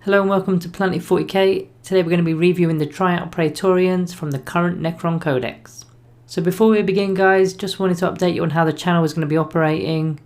Hello and welcome to Warhammer 40k. Today we're going to be reviewing the TRIARCH PRAETORIANS from the current Necron Codex. So before we begin guys, just wanted to update you on how the channel is going to be operating.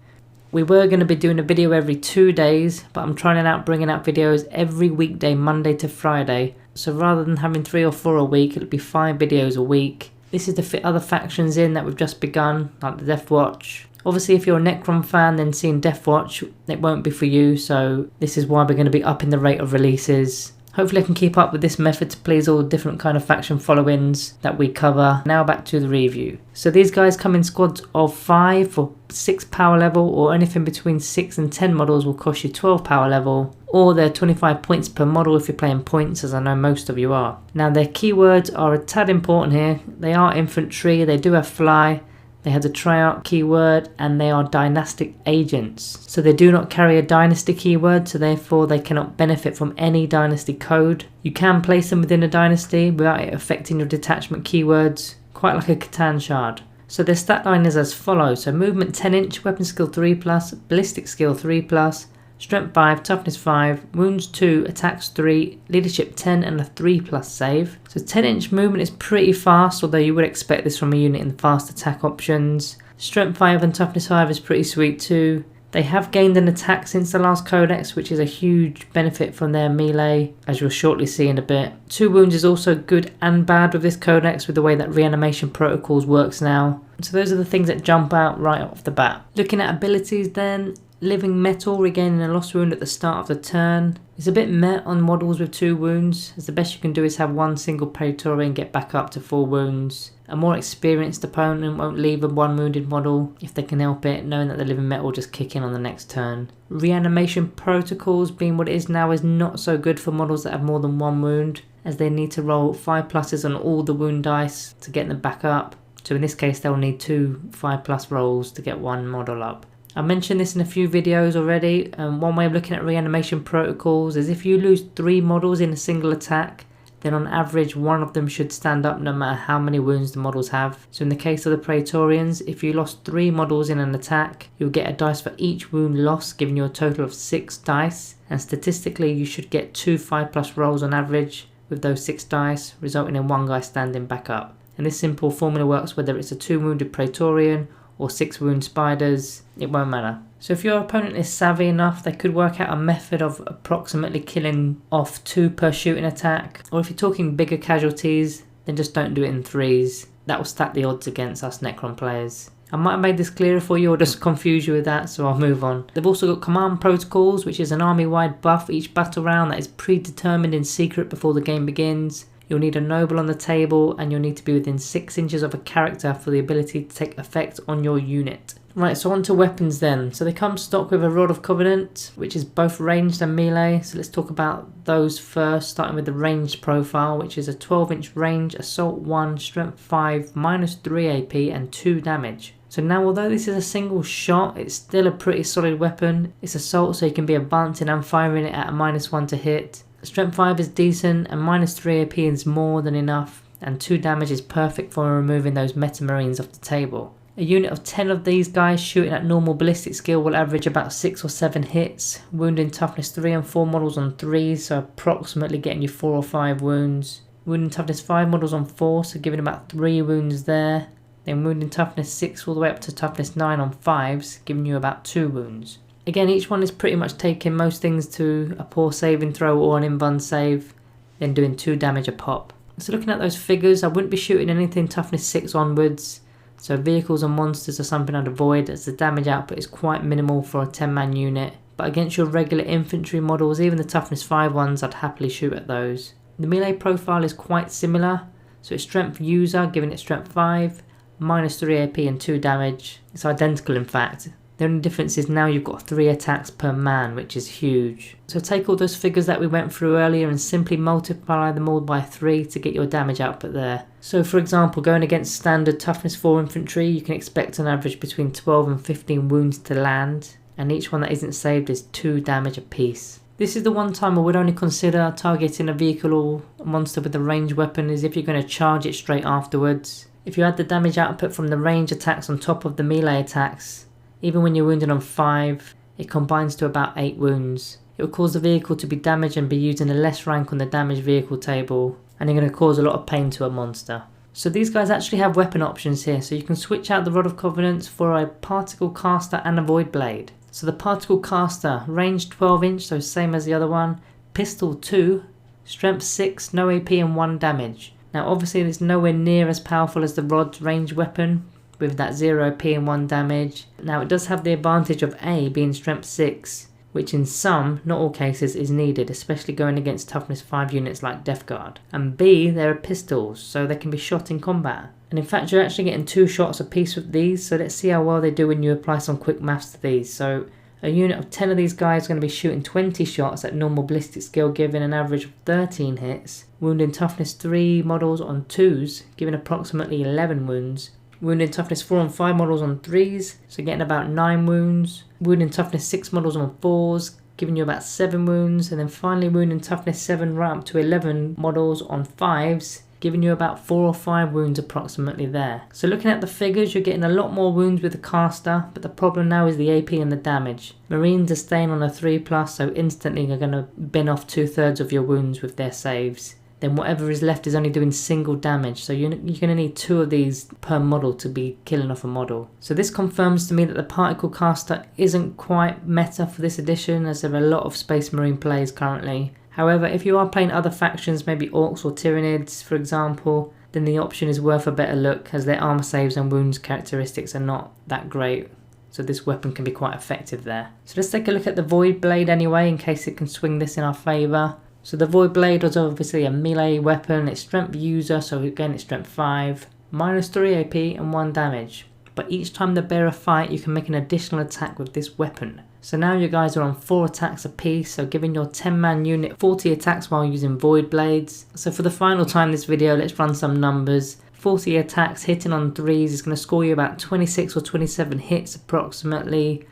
We were going to be doing a video every 2 days, but I'm trying out bringing out videos every weekday, Monday to Friday. So rather than having 3 or 4 a week, it'll be 5 videos a week. This is to fit other factions in that we've just begun, like the Death Watch. Obviously if you're a Necron fan, then seeing Death Watch, it won't be for you, so this is why we're going to be upping the rate of releases. Hopefully I can keep up with this method to please all the different kind of faction follow-ins that we cover. Now back to the review. So these guys come in squads of 5 for 6 power level, or anything between 6 and 10 models will cost you 12 power level, or they're 25 points per model if you're playing points, as I know most of you are. Now their keywords are a tad important here. They are infantry, they do have fly, they have the Triarch keyword, and they are dynastic agents. So they do not carry a dynasty keyword, so therefore they cannot benefit from any dynasty code. You can place them within a dynasty without it affecting your detachment keywords, quite like a Catan shard. So their stat line is as follows. So movement 10 inch, weapon skill 3+, ballistic skill 3+, strength 5, toughness 5, wounds 2, attacks 3, leadership 10 and a 3+ save. So 10 inch movement is pretty fast, although you would expect this from a unit in the fast attack options. Strength 5 and toughness 5 is pretty sweet too. They have gained an attack since the last codex, which is a huge benefit from their melee, as you'll shortly see in a bit. 2 wounds is also good and bad with this codex, with the way that reanimation protocols works now. So those are the things that jump out right off the bat. Looking at abilities then, Living Metal, regaining a lost wound at the start of the turn. It's a bit meh on models with 2 wounds, as the best you can do is have 1 single Praetorian get back up to 4 wounds. A more experienced opponent won't leave a 1 wounded model if they can help it, knowing that the Living Metal will just kick in on the next turn. Reanimation protocols, being what it is now, is not so good for models that have more than 1 wound, as they need to roll 5+ on all the wound dice to get them back up. So in this case they'll need 2 5+ rolls to get 1 model up. I mentioned this in a few videos already. One way of looking at reanimation protocols is if you lose 3 models in a single attack, then on average 1 of them should stand up no matter how many wounds the models have. So in the case of the Praetorians, if you lost 3 models in an attack, you'll get a dice for each wound lost, giving you a total of 6 dice. And statistically you should get 2 5+ rolls on average with those 6 dice, resulting in 1 guy standing back up. And this simple formula works whether it's a 2 wounded Praetorian or 6 wound spiders, it won't matter. So if your opponent is savvy enough, they could work out a method of approximately killing off 2 per shooting attack. Or if you're talking bigger casualties, then just don't do it in 3s. That will stack the odds against us Necron players. I might have made this clearer for you or just confuse you with that, so I'll move on. They've also got command protocols, which is an army-wide buff each battle round that is predetermined in secret before the game begins. You'll need a noble on the table, and you'll need to be within 6 inches of a character for the ability to take effect on your unit. Right, so on to weapons then. So they come stock with a Rod of Covenant, which is both ranged and melee. So let's talk about those first, starting with the ranged profile, which is a 12-inch range, assault 1, strength 5, -3 AP and 2 damage. So now although this is a single shot, it's still a pretty solid weapon. It's assault, so you can be advancing and firing it at a -1 to hit. Strength 5 is decent, and -3 AP is more than enough, and 2 damage is perfect for removing those Meta Marines off the table. A unit of 10 of these guys shooting at normal ballistic skill will average about 6 or 7 hits, wounding toughness 3 and 4 models on 3s, so approximately getting you 4 or 5 wounds. Wounding toughness 5 models on 4, so giving about 3 wounds there. Then wounding toughness 6 all the way up to toughness 9 on 5s, giving you about 2 wounds. Again, each one is pretty much taking most things to a poor saving throw or an invuln save, then doing 2 damage a pop. So looking at those figures, I wouldn't be shooting anything toughness 6 onwards, so vehicles and monsters are something I'd avoid, as the damage output is quite minimal for a 10-man unit. But against your regular infantry models, even the toughness 5 ones, I'd happily shoot at those. The melee profile is quite similar, so it's strength user, giving it strength 5, -3 AP and 2 damage. It's identical in fact. The only difference is now you've got 3 attacks per man, which is huge. So take all those figures that we went through earlier and simply multiply them all by 3 to get your damage output there. So for example, going against standard toughness 4 infantry, you can expect an average between 12 and 15 wounds to land, and each one that isn't saved is 2 damage apiece. This is the one time I would only consider targeting a vehicle or a monster with a ranged weapon, is if you're going to charge it straight afterwards. If you add the damage output from the range attacks on top of the melee attacks, even when you're wounded on 5, it combines to about 8 wounds. it will cause the vehicle to be damaged and be used in a less rank on the damaged vehicle table, and you're going to cause a lot of pain to a monster. So these guys actually have weapon options here, so you can switch out the Rod of Covenants for a Particle Caster and a Void Blade. So the Particle Caster, range 12 inch, so same as the other one, pistol 2, strength 6, no AP and 1 damage. Now obviously it's nowhere near as powerful as the Rod's range weapon, with that 0 AP and 1 damage. Now it does have the advantage of A being strength 6, which in some, not all cases, is needed, especially going against toughness 5 units like Death Guard. And B, there are pistols, so they can be shot in combat. And in fact you're actually getting 2 shots a piece with these, so let's see how well they do when you apply some quick maths to these. So a unit of 10 of these guys is going to be shooting 20 shots at normal ballistic skill, giving an average of 13 hits. Wounding toughness 3 models on 2s, giving approximately 11 wounds. Wounding toughness 4 and 5 models on 3s, so getting about 9 wounds. Wounding toughness 6 models on 4s, giving you about 7 wounds. And then finally wounding toughness 7 right up to 11 models on 5s, giving you about 4 or 5 wounds approximately there. So looking at the figures, you're getting a lot more wounds with the caster, but the problem now is the AP and the damage. Marines are staying on a 3+, so instantly they're going to bin off 2/3 of your wounds with their saves. Then whatever is left is only doing single damage, so you're going to need 2 of these per model to be killing off a model. So this confirms to me that the Particle Caster isn't quite meta for this edition, as there are a lot of Space Marine players currently. However, if you are playing other factions, maybe Orcs or Tyranids for example, then the option is worth a better look, as their armor saves and wounds characteristics are not that great. So this weapon can be quite effective there. So let's take a look at the Void Blade anyway, in case it can swing this in our favour. So the Void Blade was obviously a melee weapon, it's strength user, so again it's strength 5, minus 3 AP and 1 damage. But each time the bearer fight, you can make an additional attack with this weapon. So now you guys are on 4 attacks apiece, so giving your 10-man unit 40 attacks while using Void Blades. So for the final time this video, let's run some numbers. 40 attacks hitting on 3s is going to score you about 26 or 27 hits approximately.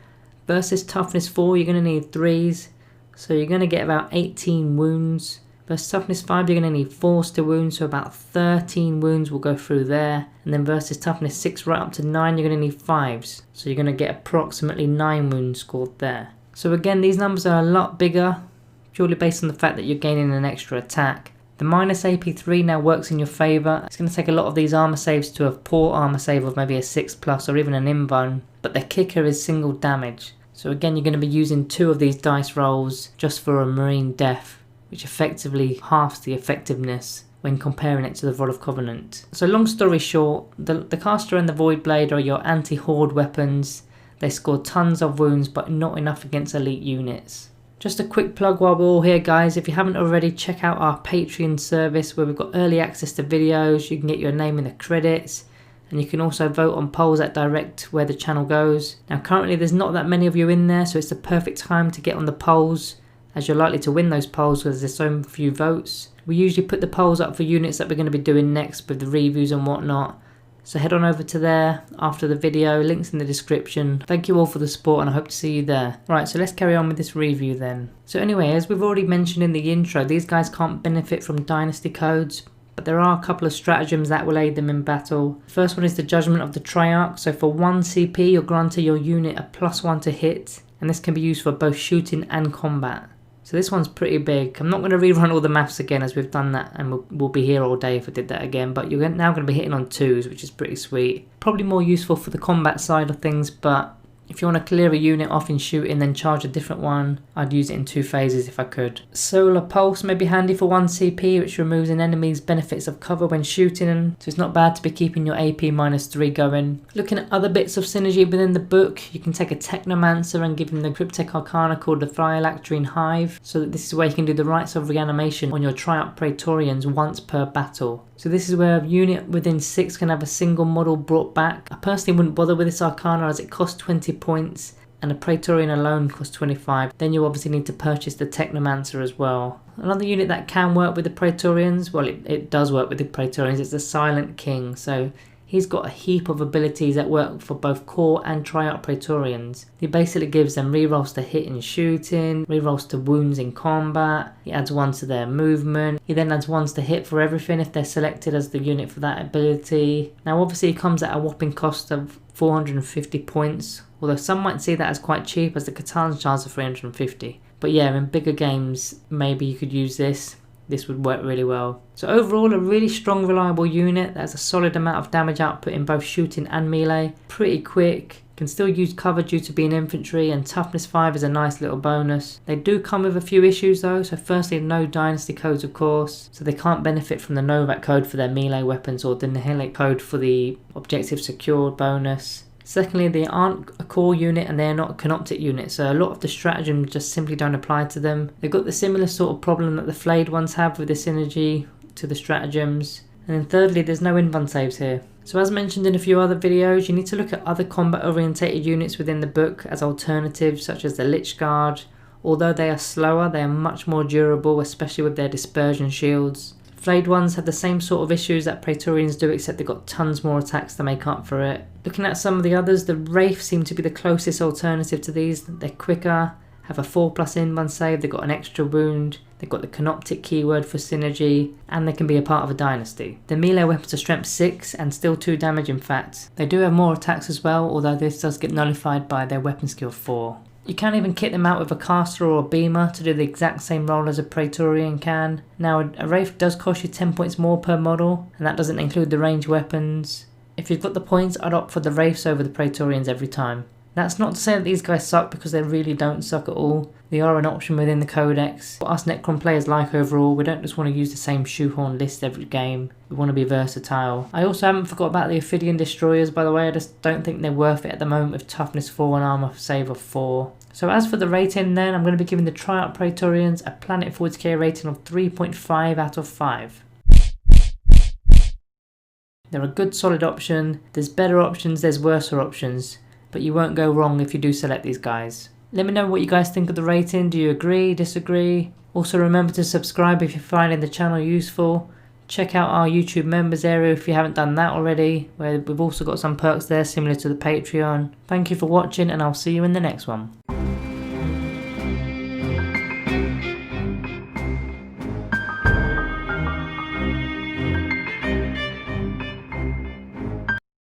Versus toughness 4, you're going to need 3s. So you're going to get about 18 wounds. Versus toughness 5 you're going to need 4s to wound, so about 13 wounds will go through there. And then versus toughness 6 right up to 9 you're going to need 5s. So you're going to get approximately 9 wounds scored there. So again, these numbers are a lot bigger, purely based on the fact that you're gaining an extra attack. The minus AP3 now works in your favour. It's going to take a lot of these armor saves to a poor armor save of maybe a 6+ or even an invuln. But the kicker is single damage. So again, you're going to be using 2 of these dice rolls just for a Marine death, which effectively halves the effectiveness when comparing it to the Rod of Covenant. So long story short, the Caster and the Void Blade are your anti-horde weapons. They score tons of wounds, but not enough against elite units. Just a quick plug while we're all here, guys. If you haven't already, check out our Patreon service where we've got early access to videos. You can get your name in the credits. And you can also vote on polls that direct where the channel goes. Now currently there's not that many of you in there, so it's the perfect time to get on the polls, as you're likely to win those polls because there's so few votes. We usually put the polls up for units that we're going to be doing next with the reviews and whatnot. So head on over to there after the video, links in the description. Thank you all for the support and I hope to see you there. Right, so let's carry on with this review then. So anyway, as we've already mentioned in the intro, these guys can't benefit from dynasty codes, but there are a couple of stratagems that will aid them in battle. The first one is the Judgment of the Triarch. So for 1 CP, you're granted your unit a +1 to hit, and this can be used for both shooting and combat. So this one's pretty big. I'm not going to rerun all the maths again, as we've done that, and we'll be here all day if I did that again, but you're now going to be hitting on 2s, which is pretty sweet. Probably more useful for the combat side of things, but if you want to clear a unit off in shooting then charge a different one, I'd use it in 2 phases if I could. Solar Pulse may be handy for 1 CP, which removes an enemy's benefits of cover when shooting, so it's not bad to be keeping your AP -3 going. Looking at other bits of synergy within the book, you can take a Technomancer and give him the Cryptek Arcana called the Phylacterine Hive, so that this is where you can do the rites of reanimation on your Triarch Praetorians once per battle. So this is where a unit within 6 can have a single model brought back. I personally wouldn't bother with this Arcana as it costs 20 points and a Praetorian alone costs 25. Then you obviously need to purchase the Technomancer as well. Another unit that can work with the Praetorians, well it does work with the Praetorians, it's the Silent King. So he's got a heap of abilities that work for both core and Triarch Praetorians. He basically gives them rerolls to hit in shooting, rerolls to wounds in combat, he adds 1 to their movement, he then adds 1 to hit for everything if they're selected as the unit for that ability. Now obviously he comes at a whopping cost of 450 points, although some might see that as quite cheap as the Catan charge of 350. But yeah, in bigger games, maybe you could use this. This would work really well. So overall, a really strong, reliable unit that has a solid amount of damage output in both shooting and melee. Pretty quick, can still use cover due to being infantry, and toughness 5 is a nice little bonus. They do come with a few issues though. So firstly, no dynasty codes of course, so they can't benefit from the Novak code for their melee weapons or the Nihilic code for the objective secured bonus. Secondly, they aren't a core unit and they're not a canoptic unit, so a lot of the stratagems just simply don't apply to them. They've got the similar sort of problem that the flayed ones have with the synergy to the stratagems. And then thirdly, there's no invuln saves here. So as mentioned in a few other videos, you need to look at other combat orientated units within the book as alternatives, such as the Lich Guard. Although they are slower, they are much more durable, especially with their dispersion shields. Flayed ones have the same sort of issues that Praetorians do, except they've got tons more attacks to make up for it. Looking at some of the others, the Wraith seem to be the closest alternative to these. They're quicker, have a 4+ invuln save, they've got an extra wound, they've got the canoptic keyword for synergy, and they can be a part of a dynasty. The melee weapons are strength 6 and still 2 damage in fact. They do have more attacks as well, although this does get nullified by their weapon skill 4. You can even kit them out with a caster or a beamer to do the exact same role as a Praetorian can. Now a Wraith does cost you 10 points more per model, and that doesn't include the ranged weapons. If you've got the points, I'd opt for the Wraiths over the Praetorians every time. That's not to say that these guys suck, because they really don't suck at all. They are an option within the Codex. What us Necron players like overall, we don't just want to use the same shoehorn list every game. We want to be versatile. I also haven't forgot about the Ophidian Destroyers, by the way. I just don't think they're worth it at the moment with toughness 4 and armor save of 4. So as for the rating then, I'm going to be giving the TRIARCH Praetorians a Planet 40k rating of 3.5 out of 5. They're a good solid option. There's better options, there's worser options, but you won't go wrong if you do select these guys. Let me know what you guys think of the rating. Do you agree, disagree? Also remember to subscribe if you're finding the channel useful. Check out our YouTube members area if you haven't done that already, where we've also got some perks there similar to the Patreon. Thank you for watching, and I'll see you in the next one.